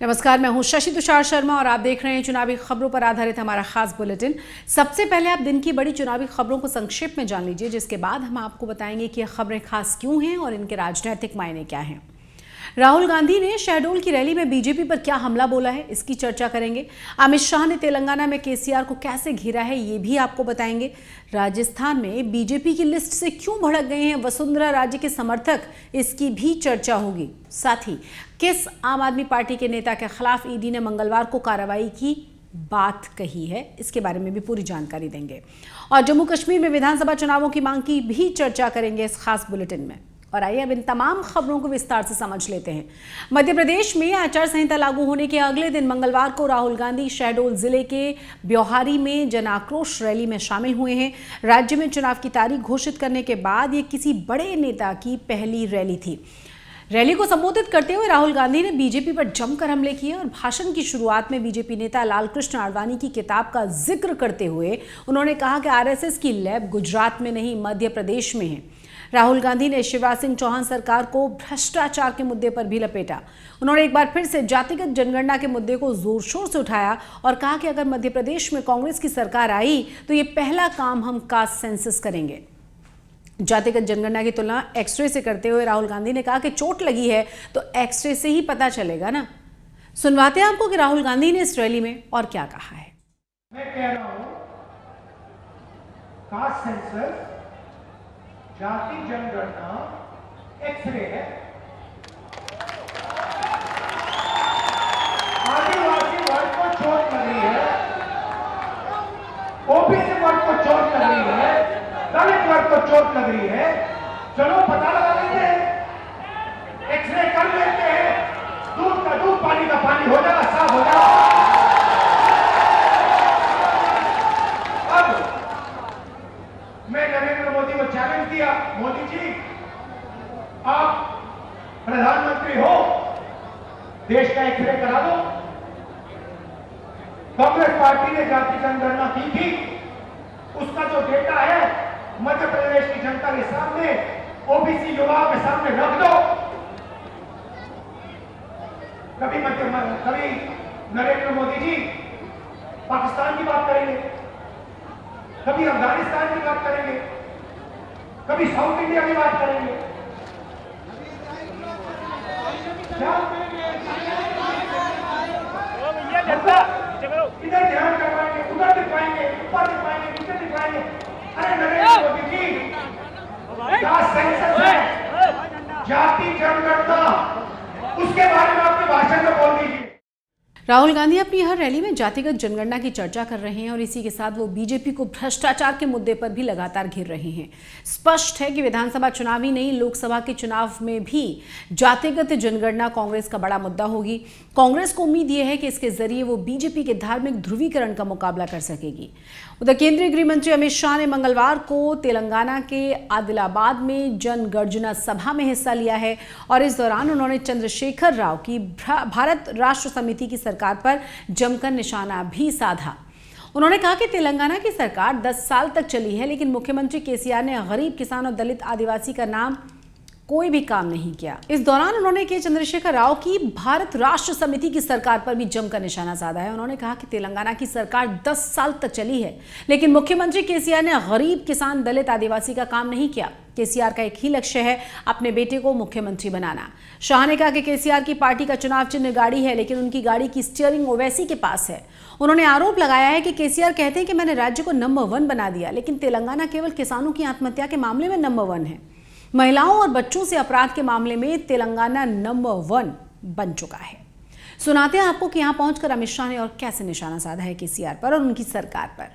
नमस्कार, मैं हूं शशि तुषार शर्मा और आप देख रहे हैं चुनावी खबरों पर आधारित हमारा खास बुलेटिन। सबसे पहले आप दिन की बड़ी चुनावी खबरों को संक्षेप में जान लीजिए, जिसके बाद हम आपको बताएंगे कि ये खबरें खास क्यों हैं और इनके राजनीतिक मायने क्या हैं। राहुल गांधी ने शहडोल की रैली में बीजेपी पर क्या हमला बोला है, इसकी चर्चा करेंगे। अमित शाह ने तेलंगाना में केसीआर को कैसे घेरा है, ये भी आपको बताएंगे। राजस्थान में बीजेपी की लिस्ट से क्यों भड़क गए हैं वसुंधरा राजे के समर्थक, इसकी भी चर्चा होगी। साथ ही किस आम आदमी पार्टी के नेता के खिलाफ ईडी ने मंगलवार को कार्रवाई की बात कही है, इसके बारे में भी पूरी जानकारी देंगे। और जम्मू कश्मीर में विधानसभा चुनावों की मांग की भी चर्चा करेंगे इस खास बुलेटिन में। और आइए अब इन तमाम खबरों को विस्तार से समझ लेते हैं। मध्य प्रदेश में आचार संहिता लागू होने के अगले दिन मंगलवार को राहुल गांधी शहडोल जिले के ब्योहारी में जन आक्रोश रैली में शामिल हुए हैं। राज्य में चुनाव की तारीख घोषित करने के बाद ये किसी बड़े नेता की पहली रैली थी। रैली को संबोधित करते हुए राहुल गांधी ने बीजेपी पर जमकर हमले किए और भाषण की शुरुआत में बीजेपी नेता लालकृष्ण आडवाणी की किताब का जिक्र करते हुए उन्होंने कहा कि आरएसएस की लैब गुजरात में नहीं, मध्य प्रदेश में है। राहुल गांधी ने शिवराज सिंह चौहान सरकार को भ्रष्टाचार के मुद्दे पर भी लपेटा। उन्होंने एक बार फिर से जातिगत जनगणना के मुद्दे को जोर शोर से उठाया और कहा कि अगर मध्य प्रदेश में कांग्रेस की सरकार आई तो ये पहला काम हम कास्ट सेंसस करेंगे। जातिगत जनगणना की तुलना एक्सरे से करते हुए राहुल गांधी ने कहा कि चोट लगी है तो एक्सरे से ही पता चलेगा ना। सुनवाते हैं आपको कि राहुल गांधी ने इस रैली में और क्या कहा है। मैं कह रहा हूं, कास्ट सेंसस, जाति जनगणना एक्सरे है। आदिवासी वर्ग को चोट लग रही है, ओबीसी वर्ग को चोट लग रही है, दलित वर्ग को चोट लग रही है। चलो पता लगा लेते हैं, एक्सरे कर लेते हैं, दूध का दूध, पानी का पानी हो जाएगा, साफ हो जाएगा। अब मैं नरेंद्र मोदी को चैलेंज दिया, मोदी जी आप प्रधानमंत्री हो, देश का एक्सरे करा दो। कांग्रेस पार्टी ने जाति जनगणना की थी, उसका जो डेटा है मध्य प्रदेश की जनता के सामने, ओबीसी युवाओं के सामने रख दो। कभी नरेंद्र मोदी जी पाकिस्तान की बात करेंगे, कभी अफगानिस्तान की बात करेंगे, कभी साउथ इंडिया की बात करेंगे। क्या इधर ध्यान करवाएंगे, उधर दिखाएंगे, ऊपर दिखाएंगे, नीचे दिखाएंगे। अरे नरेंद्र मोदी जी, कास्ट सेंसस है, जाति जनगणना, उसके बारे में आपके भाषण में बोल दीजिए। राहुल गांधी अपनी हर रैली में जातिगत जनगणना की चर्चा कर रहे हैं और इसी के साथ वो बीजेपी को भ्रष्टाचार के मुद्दे पर भी लगातार घेर रहे हैं। स्पष्ट है कि विधानसभा चुनाव ही नहीं, लोकसभा के चुनाव में भी जातिगत जनगणना कांग्रेस का बड़ा मुद्दा होगी। कांग्रेस को उम्मीद ये है कि इसके जरिए वो बीजेपी के धार्मिक ध्रुवीकरण का मुकाबला कर सकेगी। उधर केंद्रीय गृह मंत्री अमित शाह ने मंगलवार को तेलंगाना के आदिलाबाद में जनगर्जना सभा में हिस्सा लिया है और इस दौरान उन्होंने चंद्रशेखर राव की भारत राष्ट्र समिति की सरकार पर जमकर निशाना भी साधा। उन्होंने कहा कि तेलंगाना की सरकार 10 साल तक चली है, लेकिन मुख्यमंत्री केसीआर ने गरीब, किसान और दलित आदिवासी का नाम कोई भी काम नहीं किया। इस दौरान उन्होंने के चंद्रशेखर राव की भारत राष्ट्र समिति की सरकार पर भी जमकर निशाना साधा है। उन्होंने कहा कि तेलंगाना की सरकार 10 साल तक चली है, लेकिन मुख्यमंत्री केसीआर ने गरीब, किसान, दलित, आदिवासी का काम नहीं किया। केसीआर का एक ही लक्ष्य है, अपने बेटे को मुख्यमंत्री बनाना। शाह ने कहा कि केसीआर की पार्टी का चुनाव चिन्ह गाड़ी है, लेकिन उनकी गाड़ी की स्टीयरिंग ओवैसी के पास है। उन्होंने आरोप लगाया है कि केसीआर कहते हैं कि मैंने राज्य को नंबर 1 बना दिया, लेकिन तेलंगाना केवल किसानों की आत्महत्या के मामले में नंबर 1 है। महिलाओं और बच्चों से अपराध के मामले में तेलंगाना नंबर 1 बन चुका है। सुनाते हैं आपको कि यहां पहुंचकर अमित शाह ने और कैसे निशाना साधा है केसीआर पर और उनकी सरकार पर।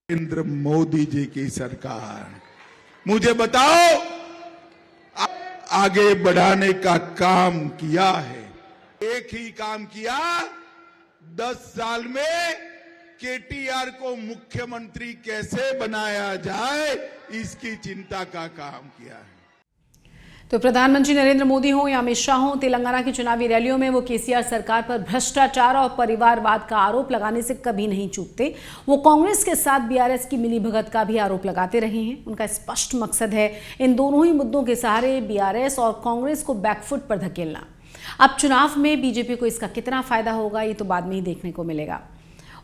नरेंद्र मोदी जी की सरकार, मुझे बताओ, आगे बढ़ाने का काम किया है। एक ही काम किया, 10 साल में केटीआर को मुख्यमंत्री कैसे बनाया जाए, इसकी चिंता का काम किया है। तो प्रधानमंत्री नरेंद्र मोदी हो या अमित शाह हो, तेलंगाना की चुनावी रैलियों में वो केसीआर सरकार पर भ्रष्टाचार और परिवारवाद का आरोप लगाने से कभी नहीं चूकते। वो कांग्रेस के साथ बीआरएस की मिलीभगत का भी आरोप लगाते रहे हैं। उनका स्पष्ट मकसद है इन दोनों ही मुद्दों के सहारे बीआरएस और कांग्रेस को बैकफुट पर धकेलना। अब चुनाव में बीजेपी को इसका कितना फायदा होगा ये तो बाद में ही देखने को मिलेगा।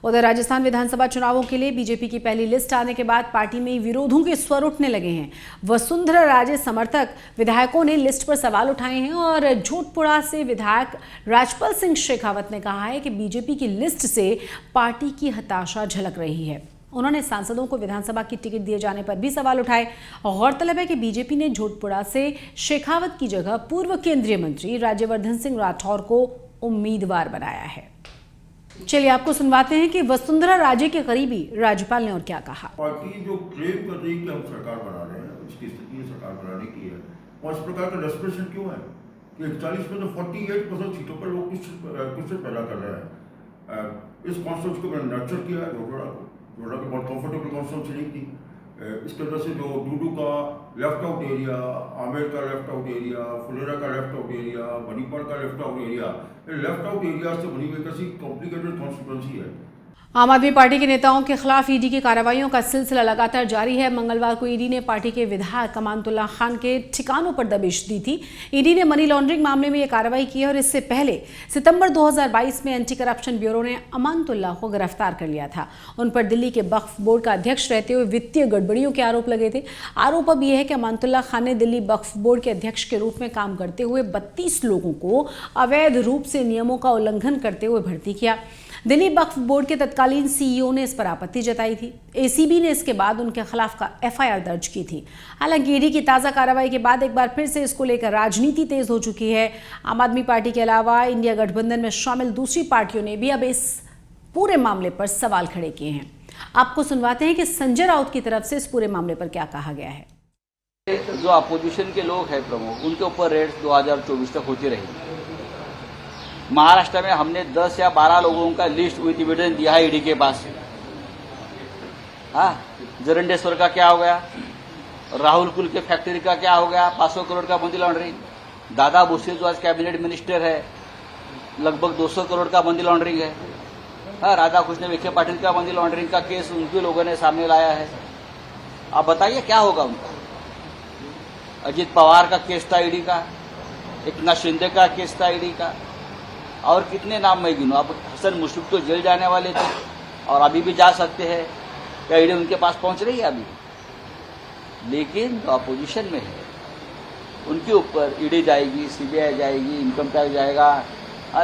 उधर राजस्थान विधानसभा चुनावों के लिए बीजेपी की पहली लिस्ट आने के बाद पार्टी में विरोधों के स्वर उठने लगे हैं। वसुंधरा राजे समर्थक विधायकों ने लिस्ट पर सवाल उठाए हैं और जोधपुरा से विधायक राजपाल सिंह शेखावत ने कहा है कि बीजेपी की लिस्ट से पार्टी की हताशा झलक रही है। उन्होंने सांसदों को विधानसभा की टिकट दिए जाने पर भी सवाल उठाए। गौरतलब है कि बीजेपी ने जोधपुरा से शेखावत की जगह पूर्व केंद्रीय मंत्री राज्यवर्धन सिंह राठौर को उम्मीदवार बनाया है। चलिए आपको सुनवाते हैं कि वसुंधरा राजे के करीबी राज्यपाल ने और क्या कहा। पार्टी जो क्लेम कर रही है कि हम सरकार बना रहे हैं, उसकी स्थिति सरकार बनाने की है, और इस प्रकार का डेस्परेशन क्यों है कि 41 में तो 48% सीटों पर लोग क्वेश्चन पैदा कर रहे हैं। इस कॉन्स्टिट्यूंसी को मैंने नर्चर किया है, जोड़ा की बहुत कंफर्टेबल कॉन्स्टिट्यूंसी नहीं थी। इसके वजह से जो डूडू का लेफ्ट आउट एरिया, आमेर का लेफ्ट आउट एरिया, फुलेरा का लेफ्ट आउट एरिया, बनीपाल का left out area, left out area से बनी हुई कैसी कॉम्प्लिकेटेड कॉन्स्टिट्यूंसी है। आम आदमी पार्टी के नेताओं के खिलाफ ईडी की कार्रवाइयों का सिलसिला लगातार जारी है। मंगलवार को ईडी ने पार्टी के विधायक अमानतुल्लाह खान के ठिकानों पर दबिश दी थी। ईडी ने मनी लॉन्ड्रिंग मामले में यह कार्रवाई की है और इससे पहले सितंबर 2022 में एंटी करप्शन ब्यूरो ने अमानतुल्लाह को गिरफ्तार कर लिया था। उन पर दिल्ली के वक्फ बोर्ड का अध्यक्ष रहते हुए वित्तीय गड़बड़ियों के आरोप लगे थे। आरोप अब यह है कि अमानतुल्लाह खान ने दिल्ली वक्फ बोर्ड के अध्यक्ष के रूप में काम करते हुए 32 लोगों को अवैध रूप से नियमों का उल्लंघन करते हुए भर्ती किया। दिल्ली वक्फ बोर्ड के तत्कालीन सीईओ ने इस पर आपत्ति जताई थी। एसीबी ने इसके बाद उनके खिलाफ का एफआईआर दर्ज की थी। हालांकि ईडी की ताज़ा कार्रवाई के बाद एक बार फिर से इसको लेकर राजनीति तेज हो चुकी है। आम आदमी पार्टी के अलावा इंडिया गठबंधन में शामिल दूसरी पार्टियों ने भी अब इस पूरे मामले पर सवाल खड़े किए हैं। आपको सुनवाते हैं कि संजय राउत की तरफ से इस पूरे मामले पर क्या कहा गया है। जो अपोजिशन के लोग हैं प्रमुख, उनके ऊपर रेड्स 2024 तक होती रही। महाराष्ट्र में हमने 10 या 12 लोगों का लिस्ट विद एविडेंस दिया है ईडी के पास। हाँ, जरंडेश्वर का क्या हो गया, राहुल कुल के फैक्ट्री का क्या हो गया, 500 करोड़ का मनी लॉन्ड्रिंग। दादा भूसे जो आज कैबिनेट मिनिस्टर है, लगभग 200 करोड़ का मनी लॉन्ड्रिंग है। हाँ, राधा कृष्ण विखे पाटिल का मनी लॉन्ड्रिंग का केस उनके लोगों ने सामने लाया है। आप बताइए क्या होगा उनका। अजित पवार का केस था ईडी का, एकनाथ शिंदे का केस था ईडी का, और कितने नाम मैं गिनूं। अब हसन मुश्रीफ तो जेल जाने वाले थे और अभी भी जा सकते हैं, क्या ईडी उनके पास पहुंच रही है अभी? लेकिन जो अपोजिशन में है उनके ऊपर ईडी जाएगी, सीबीआई जाएगी, इनकम टैक्स जाएगा,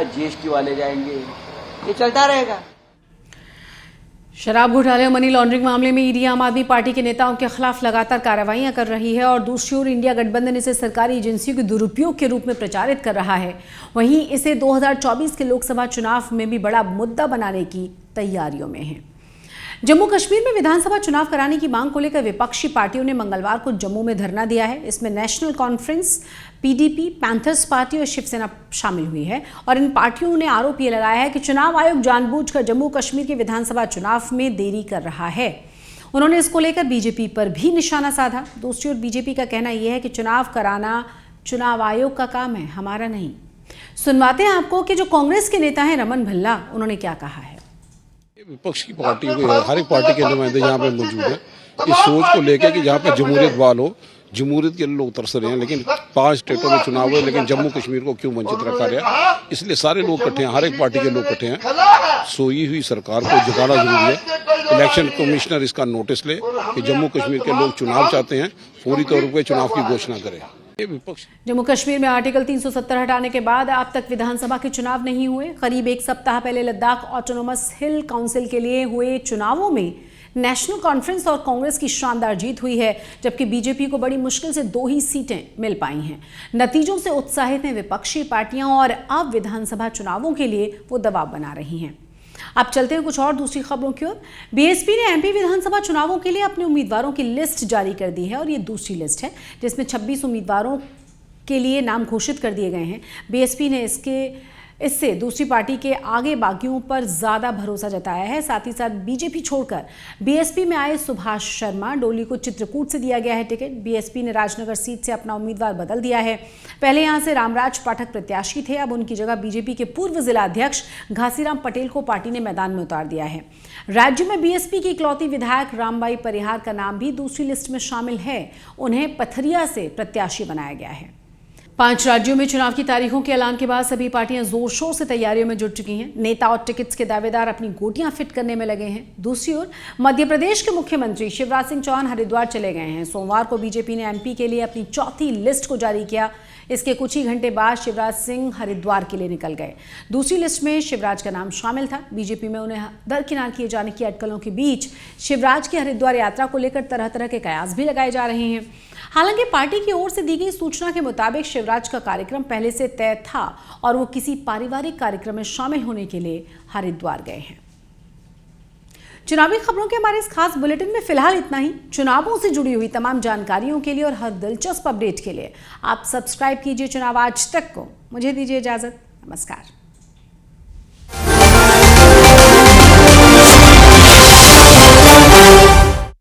जीएसटी वाले जाएंगे, ये चलता रहेगा। शराब घोटाले और मनी लॉन्ड्रिंग मामले में ईडी आम आदमी पार्टी के नेताओं के खिलाफ लगातार कार्रवाइयां कर रही है और दूसरी ओर इंडिया गठबंधन इसे सरकारी एजेंसियों के दुरुपयोग के रूप में प्रचारित कर रहा है। वहीं इसे 2024 के लोकसभा चुनाव में भी बड़ा मुद्दा बनाने की तैयारियों में है। जम्मू कश्मीर में विधानसभा चुनाव कराने की मांग को लेकर विपक्षी पार्टियों ने मंगलवार को जम्मू में धरना दिया है। इसमें national conference, PDP, panthers party और शिवसेना शामिल हुई है और इन पार्टियों ने आरोप ये लगाया है कि चुनाव आयोग जानबूझकर जम्मू कश्मीर के विधानसभा चुनाव में देरी कर रहा है। उन्होंने इसको लेकर बीजेपी पर भी निशाना साधा। दूसरी ओर बीजेपी का कहना यह है कि चुनाव कराना चुनाव आयोग का काम है, हमारा नहीं। सुनवाते हैं आपको कि जो कांग्रेस के नेता हैं रमन भल्ला, उन्होंने क्या कहा है। विपक्ष की पार्टी, हर एक पार्टी के नुमाइंदे यहाँ पे मौजूद है, इस सोच को लेकर कि जहाँ पे जमहूरियत वाल हो, जमहूरियत के लोग तरस रहे हैं। लेकिन 5 स्टेटों में चुनाव हुए, लेकिन जम्मू कश्मीर को क्यों वंचित रखा गया, इसलिए सारे लोग इकट्ठे हैं, हर एक पार्टी के लोग इकट्ठे हैं। सोई हुई सरकार को जगाना जरूरी है। इलेक्शन कमिश्नर इसका नोटिस ले कि जम्मू कश्मीर के लोग चुनाव चाहते हैं, फौरी तौर पर चुनाव की घोषणा करें। जम्मू कश्मीर में आर्टिकल 370 हटाने के बाद अब तक विधानसभा के चुनाव नहीं हुए। करीब एक सप्ताह पहले लद्दाख ऑटोनोमस हिल काउंसिल के लिए हुए चुनावों में नेशनल कॉन्फ्रेंस और कांग्रेस की शानदार जीत हुई है, जबकि बीजेपी को बड़ी मुश्किल से 2 ही सीटें मिल पाई हैं। नतीजों से उत्साहित हैं विपक्षी पार्टियां और अब विधानसभा चुनावों के लिए वो दबाव बना रही हैं। अब चलते हैं कुछ और दूसरी खबरों की ओर। बीएसपी ने एमपी विधानसभा चुनावों के लिए अपने उम्मीदवारों की लिस्ट जारी कर दी है और ये दूसरी लिस्ट है जिसमें 26 उम्मीदवारों के लिए नाम घोषित कर दिए गए हैं। बीएसपी ने इससे दूसरी पार्टी के आगे बागियों पर ज़्यादा भरोसा जताया है। साथ ही साथ बीजेपी छोड़कर बीएसपी में आए सुभाष शर्मा डोली को चित्रकूट से दिया गया है टिकट। बीएसपी ने राजनगर सीट से अपना उम्मीदवार बदल दिया है। पहले यहां से रामराज पाठक प्रत्याशी थे, अब उनकी जगह बीजेपी के पूर्व जिला अध्यक्ष घासीराम पटेल को पार्टी ने मैदान में उतार दिया है। राज्य में बीएसपी की इकलौती विधायक रामबाई परिहार का नाम भी दूसरी लिस्ट में शामिल है। उन्हें पथरिया से प्रत्याशी बनाया गया है। 5 राज्यों में चुनाव की तारीखों के ऐलान के बाद सभी पार्टियां जोर शोर से तैयारियों में जुट चुकी हैं। नेता और टिकट्स के दावेदार अपनी गोटियां फिट करने में लगे हैं। दूसरी ओर मध्य प्रदेश के मुख्यमंत्री शिवराज सिंह चौहान हरिद्वार चले गए हैं। सोमवार को बीजेपी ने एमपी के लिए अपनी चौथी लिस्ट को जारी किया। इसके कुछ ही घंटे बाद शिवराज सिंह हरिद्वार के लिए निकल गए। दूसरी लिस्ट में शिवराज का नाम शामिल था। बीजेपी में उन्हें दरकिनार किए जाने की अटकलों के बीच शिवराज की हरिद्वार यात्रा को लेकर तरह तरह के कयास भी लगाए जा रहे हैं। हालांकि पार्टी की ओर से दी गई सूचना के मुताबिक शिवराज का कार्यक्रम पहले से तय था और वो किसी पारिवारिक कार्यक्रम में शामिल होने के लिए हरिद्वार गए हैं। चुनावी खबरों के हमारे इस खास बुलेटिन में फिलहाल इतना ही। चुनावों से जुड़ी हुई तमाम जानकारियों के लिए और हर दिलचस्प अपडेट के लिए आप सब्सक्राइब कीजिए चुनाव आज तक को। मुझे दीजिए इजाजत। नमस्कार।